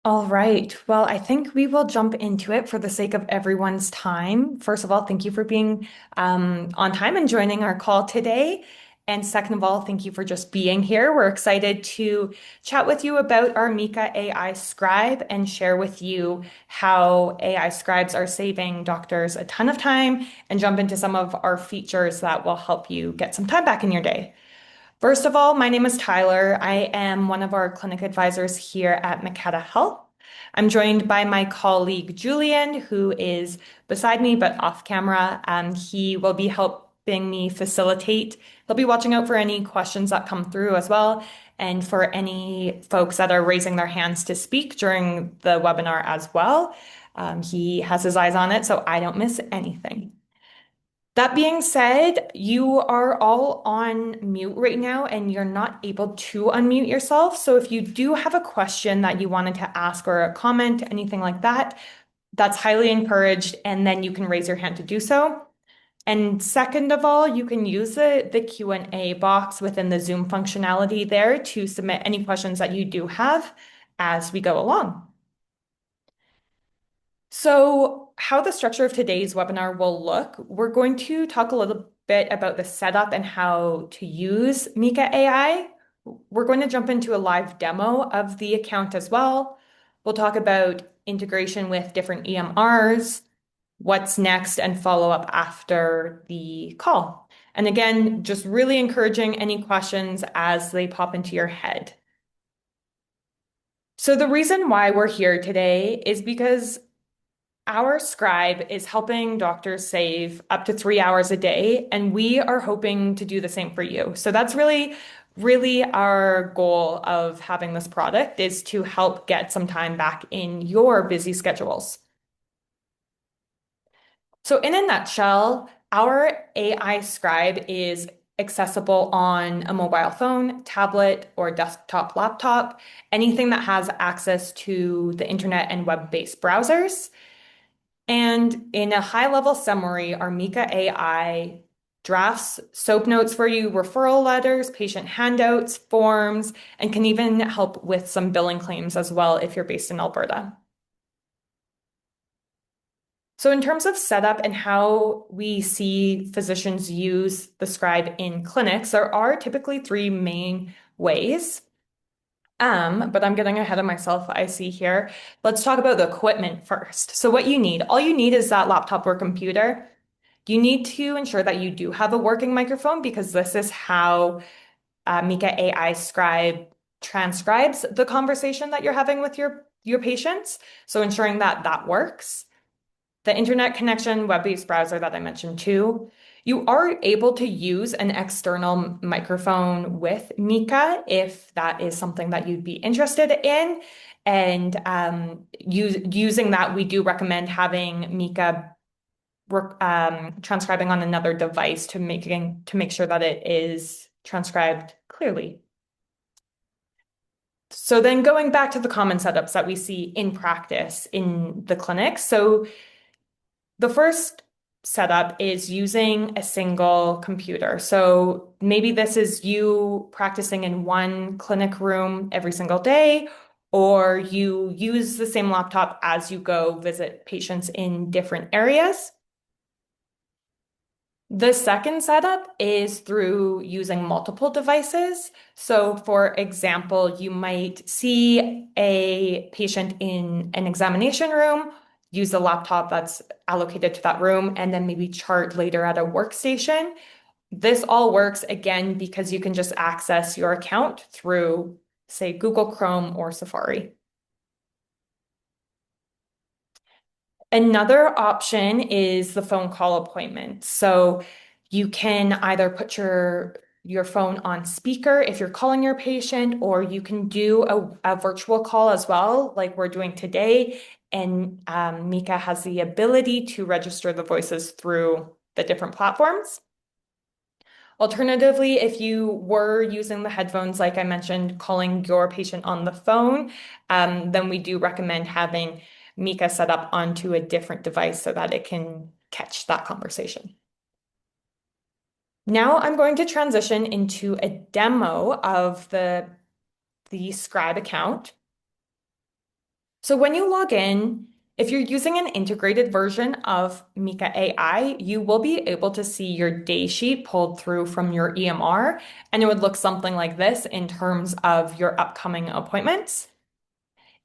All right. Well, I think we will jump into it for the sake of everyone's time. First of all, thank you for being on time and joining our call today. And second of all, thank you for just being here. We're excited to chat with you about our Mika AI Scribe and share with you how AI scribes are saving doctors a ton of time and jump into some of our features that will help you get some time back in your day. First of all, my name is Tyler. I am one of our clinic advisors here at Mikata Health. I'm joined by my colleague Julian, who is beside me but off camera. He will be helping me facilitate. He'll be watching out for any questions that come through as well, and for any folks that are raising their hands to speak during the webinar as well. He has his eyes on it, so I don't miss anything. That being said, you are all on mute right now and you're not able to unmute yourself. So if you do have a question that you wanted to ask or a comment, anything like that, that's highly encouraged. And then you can raise your hand to do so. And second of all, you can use the Q&A box within the Zoom functionality there to submit any questions that you do have as we go along. So, how the structure of today's webinar will look, we're going to talk a little bit about the setup and how to use Mika AI. We're going to jump into a live demo of the account as well. We'll talk about integration with different EMRs, what's next, and follow up after the call. And again, just really encouraging any questions as they pop into your head. So, the reason why we're here today is because our scribe is helping doctors save up to 3 hours a day, and we are hoping to do the same for you. So that's really our goal of having this product is to help get some time back in your busy schedules. So in a nutshell, our AI scribe is accessible on a mobile phone, tablet, or desktop laptop, anything that has access to the internet and web-based browsers. And in a high-level summary, our Mika AI drafts soap notes for you, referral letters, patient handouts, forms, and can even help with some billing claims as well if you're based in Alberta. So in terms of setup and how we see physicians use the scribe in clinics, there are typically three main ways. But I'm getting ahead of myself, I see here. Let's talk about the equipment first. So what you need, all you need is that laptop or computer. You need to ensure that you do have a working microphone because this is how Mika AI Scribe transcribes the conversation that you're having with your patients. So ensuring that that works. The internet connection, web-based browser that I mentioned too. You are able to use an external microphone with Mika if that is something that you'd be interested in. And using that, we do recommend having Mika transcribing on another device to make sure that it is transcribed clearly. So then going back to the common setups that we see in practice in the clinic. So the first setup is using a single computer. So maybe this is you practicing in one clinic room every single day, or you use the same laptop as you go visit patients in different areas. The second setup is through using multiple devices. So, for example, you might see a patient in an examination room, use the laptop that's allocated to that room, and then maybe chart later at a workstation. This all works again because you can just access your account through, say, Google Chrome or Safari. Another option is the phone call appointment. So you can either put your phone on speaker if you're calling your patient, or you can do a virtual call as well, like we're doing today. And Mika has the ability to register the voices through the different platforms. Alternatively, if you were using the headphones, like I mentioned, calling your patient on the phone, then we do recommend having Mika set up onto a different device so that it can catch that conversation. Now I'm going to transition into a demo of the Scribe account. So when you log in, if you're using an integrated version of Mika AI, you will be able to see your day sheet pulled through from your EMR, and it would look something like this in terms of your upcoming appointments.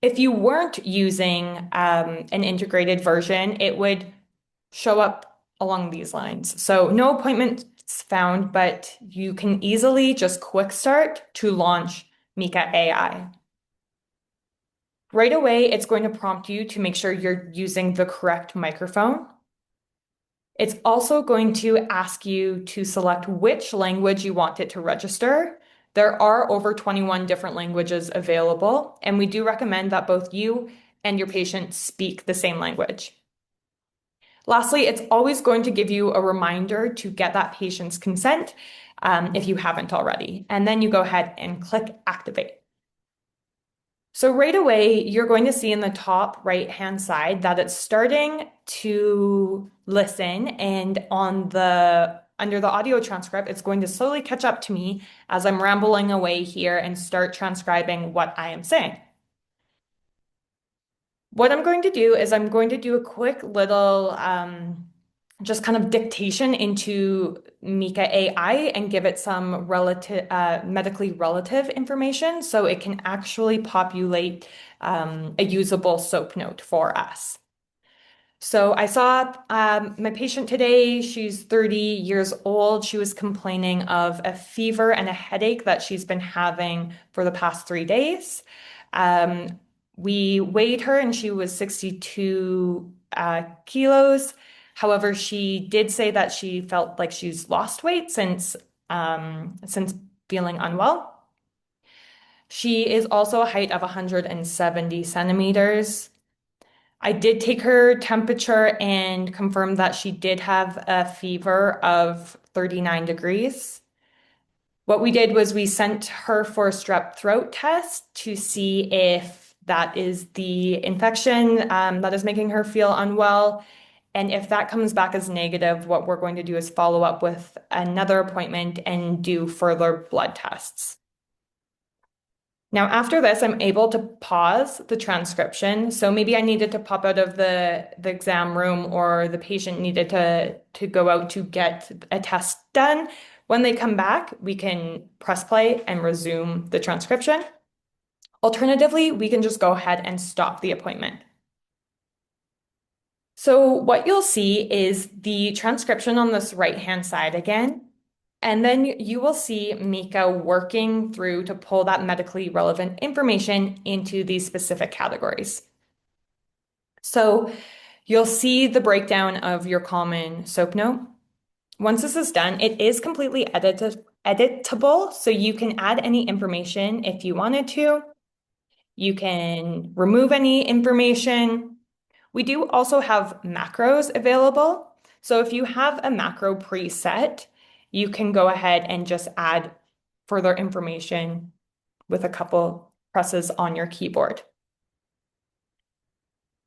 If you weren't using an integrated version, it would show up along these lines. So no appointments found, but you can easily just quick start to launch Mika AI. Right away, it's going to prompt you to make sure you're using the correct microphone. It's also going to ask you to select which language you want it to register. There are over 21 different languages available, and we do recommend that both you and your patient speak the same language. Lastly, it's always going to give you a reminder to get that patient's consent if you haven't already. And then you go ahead and click activate. So right away, you're going to see in the top right-hand side that it's starting to listen, and under the audio transcript, it's going to slowly catch up to me as I'm rambling away here and start transcribing what I am saying. What I'm going to do is I'm going to do a quick little just kind of dictation into Mika AI and give it some medically relative information so it can actually populate a usable SOAP note for us. So I saw my patient today. She's 30 years old. She was complaining of a fever and a headache that she's been having for the past 3 days. Um, we weighed her and she was 62 kilos. However, she did say that she felt like she's lost weight since feeling unwell. She is also a height of 170 centimeters. I did take her temperature and confirm that she did have a fever of 39 degrees. What we did was we sent her for a strep throat test to see if that is the infection that is making her feel unwell. And if that comes back as negative, what we're going to do is follow up with another appointment and do further blood tests. Now, after this, I'm able to pause the transcription. So maybe I needed to pop out of the exam room or the patient needed to go out to get a test done. When they come back, we can press play and resume the transcription. Alternatively, we can just go ahead and stop the appointment. So what you'll see is the transcription on this right-hand side again. And then you will see Mika working through to pull that medically relevant information into these specific categories. So you'll see the breakdown of your common SOAP note. Once this is done, it is completely editable, so you can add any information if you wanted to. You can remove any information. We do also have macros available. So if you have a macro preset, you can go ahead and just add further information with a couple presses on your keyboard.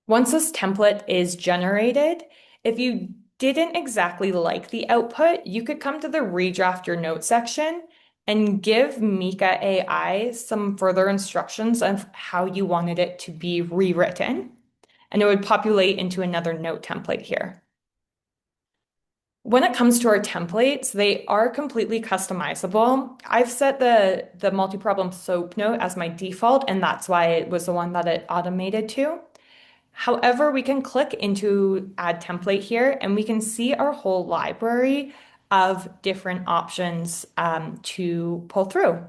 Once this template is generated, if you didn't exactly like the output, you could come to the redraft your note section and give Mika AI some further instructions of how you wanted it to be rewritten, and it would populate into another note template here. When it comes to our templates, they are completely customizable. I've set the multi-problem SOAP note as my default, and that's why it was the one that it automated to. However, we can click into Add Template here, and we can see our whole library of different options to pull through.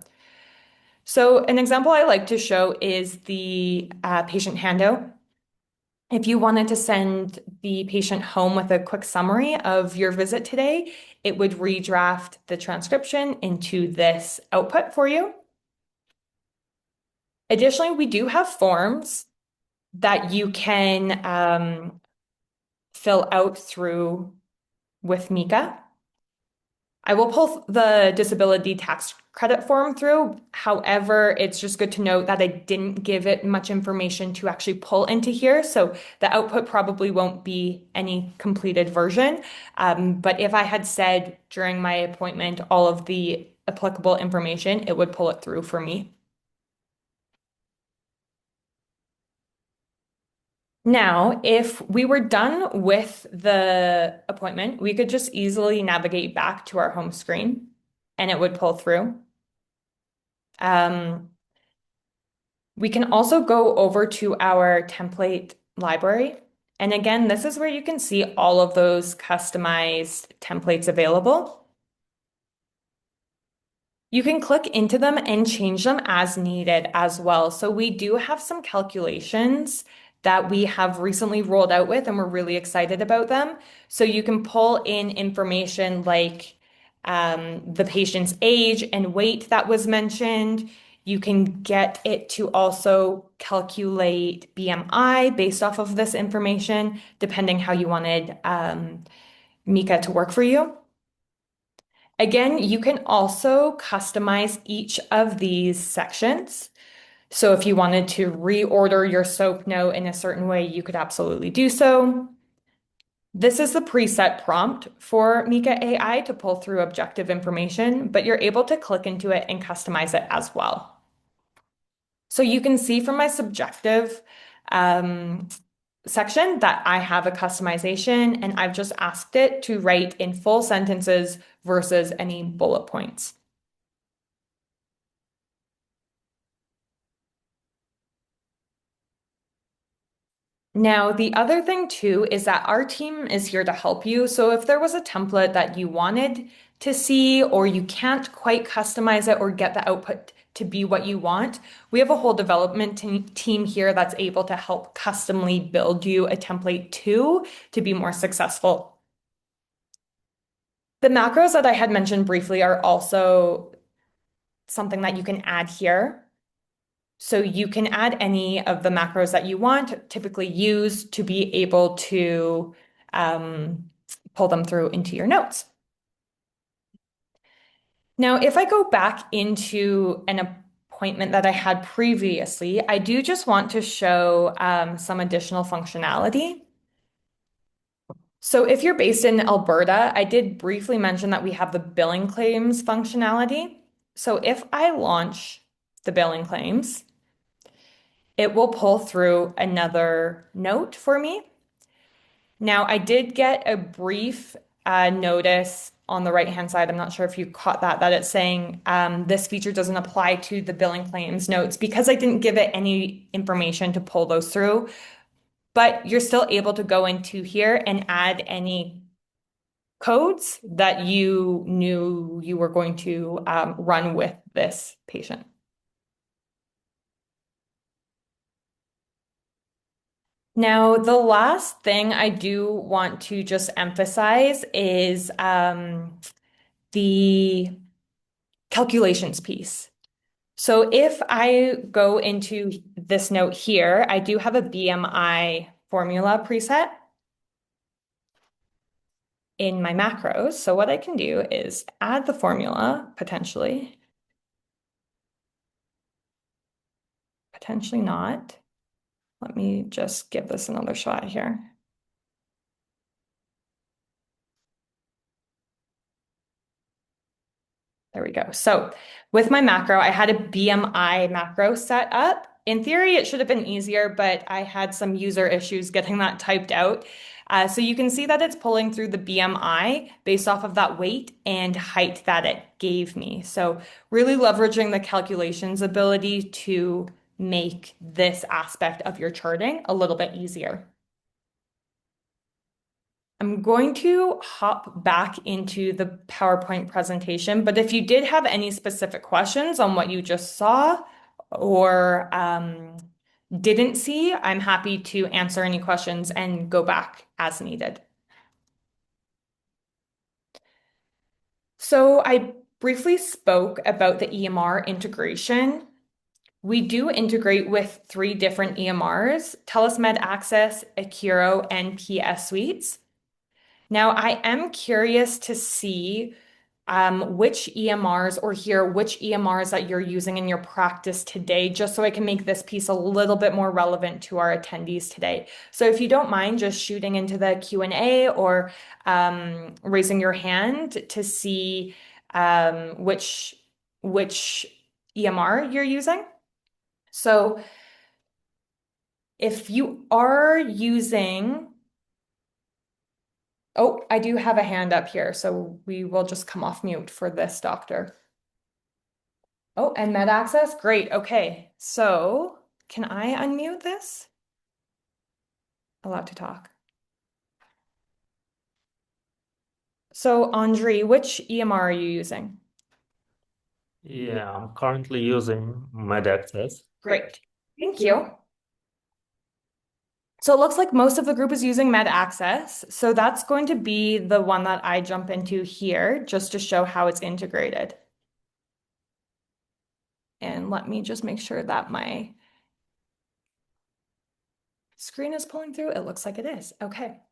So an example I like to show is the patient handout. If you wanted to send the patient home with a quick summary of your visit today, it would redraft the transcription into this output for you. Additionally, we do have forms that you can fill out through with Mika. I will pull the disability tax credit form through. However, it's just good to note that I didn't give it much information to actually pull into here. So the output probably won't be any completed version. But if I had said during my appointment all of the applicable information, it would pull it through for me. Now, if we were done with the appointment, we could just easily navigate back to our home screen and it would pull through. Um, we can also go over to our template library. And again, this is where you can see all of those customized templates available. You can click into them and change them as needed as well. So we do have some calculations that we have recently rolled out with, and we're really excited about them. So you can pull in information like the patient's age and weight that was mentioned. You can get it to also calculate BMI based off of this information, depending how you wanted Mika to work for you. Again, you can also customize each of these sections. So if you wanted to reorder your soap note in a certain way, you could absolutely do so. This is the preset prompt for Mika AI to pull through objective information, but you're able to click into it and customize it as well. So you can see from my subjective um, section that I have a customization and I've just asked it to write in full sentences versus any bullet points. Now, the other thing too is that our team is here to help you. So if there was a template that you wanted to see, or you can't quite customize it or get the output to be what you want, we have a whole development team here that's able to help customly build you a template too to be more successful. The macros that I had mentioned briefly are also something that you can add here. So you can add any of the macros that you want, typically use to be able to um, pull them through into your notes. Now, if I go back into an appointment that I had previously, I do just want to show some additional functionality. So if you're based in Alberta, I did briefly mention that we have the billing claims functionality. So if I launch the billing claims, it will pull through another note for me. Now, I did get a brief notice on the right-hand side. I'm not sure if you caught that, that it's saying this feature doesn't apply to the billing claims notes because I didn't give it any information to pull those through. But you're still able to go into here and add any codes that you knew you were going to run with this patient. Now, the last thing I do want to just emphasize is the calculations piece. So if I go into this note here, I do have a BMI formula preset in my macros. So what I can do is add the formula, potentially, potentially not. Let me just give this another shot here. There we go. So with my macro, I had a BMI macro set up. In theory, it should have been easier, but I had some user issues getting that typed out. So you can see that it's pulling through the BMI based off of that weight and height that it gave me. So really leveraging the calculations ability to make this aspect of your charting a little bit easier. I'm going to hop back into the PowerPoint presentation, but if you did have any specific questions on what you just saw or didn't see, I'm happy to answer any questions and go back as needed. So I briefly spoke about the EMR integration. We do integrate with three different EMRs, TELUS Med Access, Akiro, and PS Suites. Now, I am curious to see which EMRs or hear which EMRs that you're using in your practice today, just so I can make this piece a little bit more relevant to our attendees today. So if you don't mind just shooting into the Q&A or raising your hand to see which EMR you're using. So If you are using, oh, I do have a hand up here, so we will just come off mute for this doctor. Oh, and med access? Great. Okay. So can I unmute this? Allowed to talk. So, Andre, which EMR are you using? Yeah, I'm currently using medtech. Great. Thank you. So it looks like most of the group is using Med Access. So that's going to be the one that I jump into here just to show how it's integrated. And let me just make sure that my screen is pulling through. It looks like it is. Okay.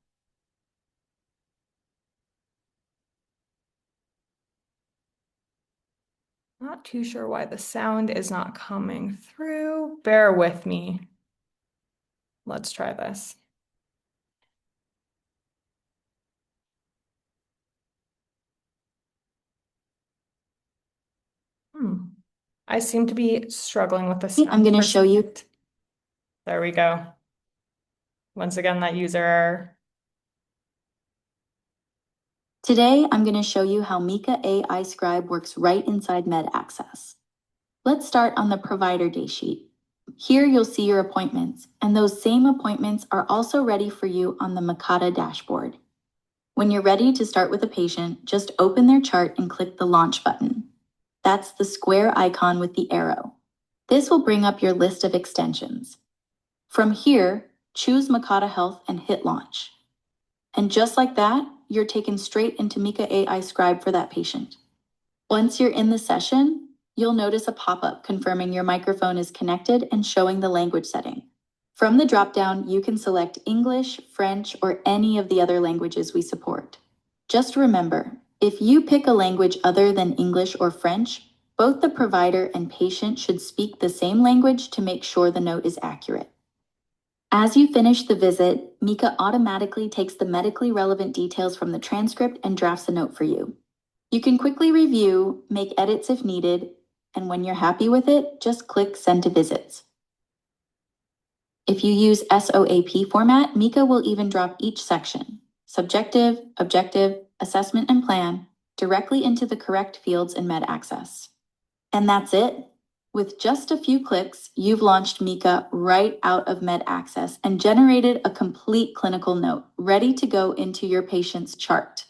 Not too sure why the sound is not coming through. Bear with me. Let's try this. Hmm. I seem to be struggling with the I'm sound going to for show you. There we go. Once again, that user error. Today, I'm going to show you how Mika AI Scribe works right inside Med Access. Let's start on the provider day sheet. Here you'll see your appointments, and those same appointments are also ready for you on the Mikata dashboard. When you're ready to start with a patient, just open their chart and click the Launch button. That's the square icon with the arrow. This will bring up your list of extensions. From here, choose Mikata Health and hit Launch. And just like that, you're taken straight into Mika AI Scribe for that patient. Once you're in the session, you'll notice a pop-up confirming your microphone is connected and showing the language setting. From the dropdown, you can select English, French, or any of the other languages we support. Just remember, if you pick a language other than English or French, both the provider and patient should speak the same language to make sure the note is accurate. As you finish the visit, Mika automatically takes the medically relevant details from the transcript and drafts a note for you. You can quickly review, make edits if needed, and when you're happy with it, just click Send to Visits. If you use SOAP format, Mika will even drop each section, subjective, objective, assessment, and plan, directly into the correct fields in Med Access. And that's it. With just a few clicks, you've launched Mika right out of Med Access and generated a complete clinical note ready to go into your patient's chart.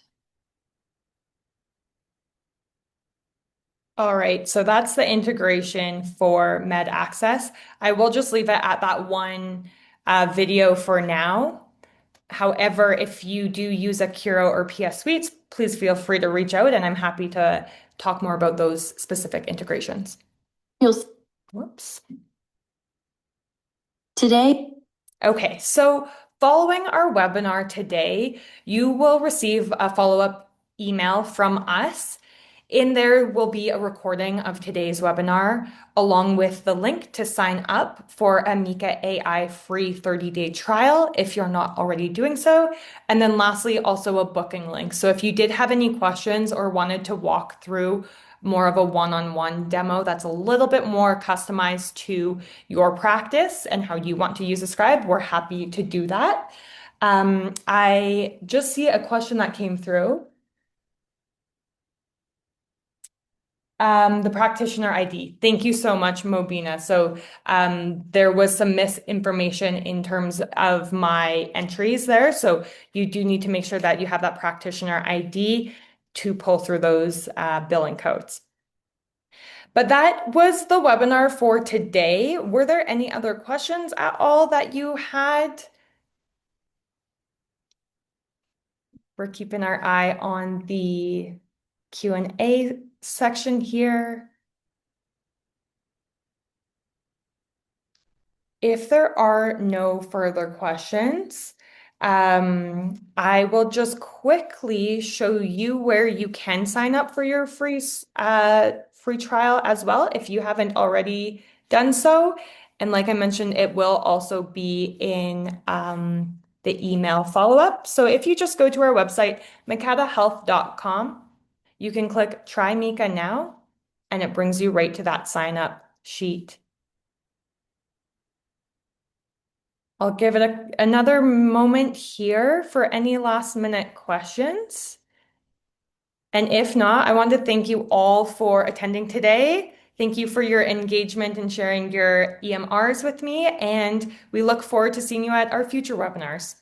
All right, so that's the integration for Med Access. I will just leave it at that one video for now. However, if you do use a Curo or PS Suites, please feel free to reach out and I'm happy to talk more about those specific integrations. You'll Whoops. Today, Okay, so following our webinar today, you will receive a follow-up email from us. In there will be a recording of today's webinar, along with the link to sign up for a Mika AI free 30-day trial if you're not already doing so. And then lastly, also a booking link. So if you did have any questions or wanted to walk through more of a one-on-one demo that's a little bit more customized to your practice and how you want to use a scribe, we're happy to do that. I just see a question that came through. The practitioner ID. Thank you so much, Mobina. So there was some misinformation in terms of my entries there. So you do need to make sure that you have that practitioner ID to pull through those billing codes. But that was the webinar for today. Were there any other questions at all that you had? We're keeping our eye on the Q&A section here. If there are no further questions, I will just quickly show you where you can sign up for your free trial as well if you haven't already done so. And like I mentioned, it will also be in the email follow-up. So if you just go to our website, mikatahealth.com, you can click Try Mika Now, and it brings you right to that sign up sheet. I'll give it another moment here for any last minute questions. And if not, I want to thank you all for attending today. Thank you for your engagement and sharing your EMRs with me, and we look forward to seeing you at our future webinars.